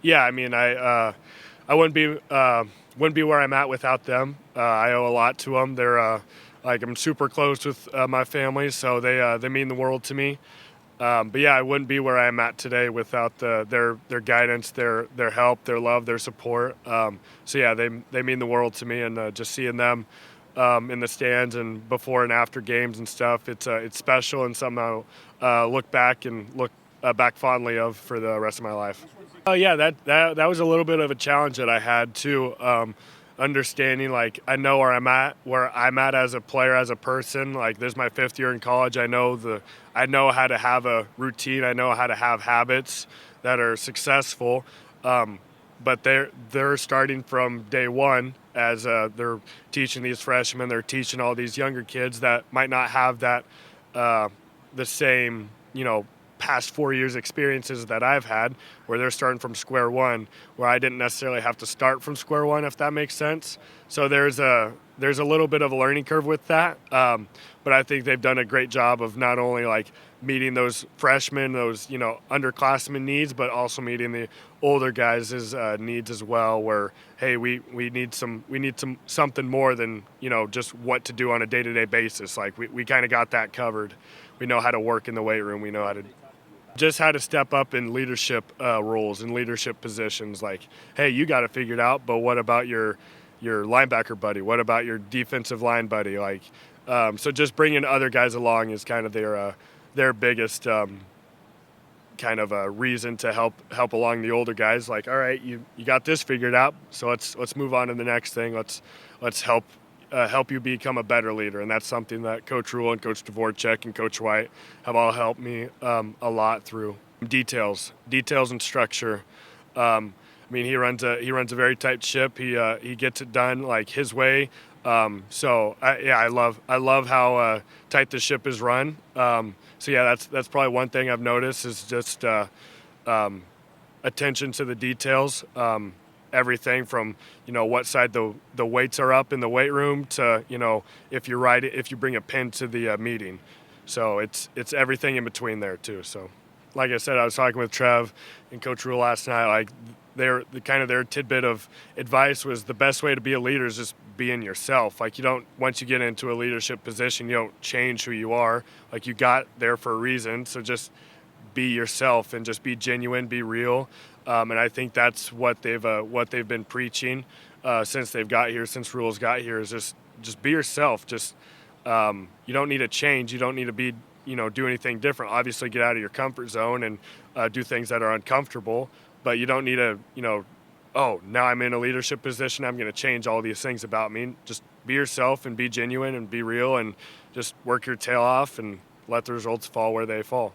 Yeah, I mean, I wouldn't be where I'm at without them. I owe a lot to them. They're like I'm super close with my family, so they mean the world to me. But yeah, I wouldn't be where I'm at today without their guidance, their help, their love, their support. So yeah, they mean the world to me, and just seeing them in the stands and before and after games and stuff, it's special and something I'll look back and look back fondly of for the rest of my life. Oh yeah, that was a little bit of a challenge that I had too. Understanding like I know where I'm at as a player, as a person. Like this is my fifth year in college. I know how to have a routine. I know how to have habits that are successful. But they're starting from day one as they're teaching these freshmen. They're teaching all these younger kids that might not have that the same past 4 years experiences that I've had, where they're starting from square one, where I didn't necessarily have to start from square one, if that makes sense. So there's a little bit of a learning curve with that, but I think they've done a great job of not only like meeting those freshmen, those underclassmen needs, but also meeting the older guys' needs as well. Where hey, we need something more than just what to do on a day-to-day basis. Like we kind of got that covered. We know how to work in the weight room. We know how to just how to step up in leadership roles and leadership positions. Like, hey, you got it figured out, but what about your linebacker buddy? What about your defensive line buddy? Like, so just bringing other guys along is kind of their biggest kind of a reason to help along the older guys. Like, all right, you got this figured out, so let's move on to the next thing. Let's help you become a better leader, and that's something that Coach Rule and Coach Dvorak and Coach White have all helped me a lot through. Details and structure. I mean, he runs a very tight ship. He gets it done like his way. I love how tight the ship is run. So yeah, that's probably one thing I've noticed is just attention to the details. Everything from what side the weights are up in the weight room to if you bring a pin to the meeting. So it's everything in between there too. So like I said, I was talking with Trev and Coach Rule last night. Like their tidbit of advice was the best way to be a leader is just being yourself. Like once you get into a leadership position, you don't change who you are. Like you got there for a reason. So just be yourself and just be genuine, be real. And I think that's what they've been preaching since they've got here, since Rules got here, is just be yourself. Just you don't need to change. You don't need to be do anything different. Obviously, get out of your comfort zone and do things that are uncomfortable. But you don't need to oh, now I'm in a leadership position, I'm going to change all these things about me. Just be yourself and be genuine and be real and just work your tail off and let the results fall where they fall.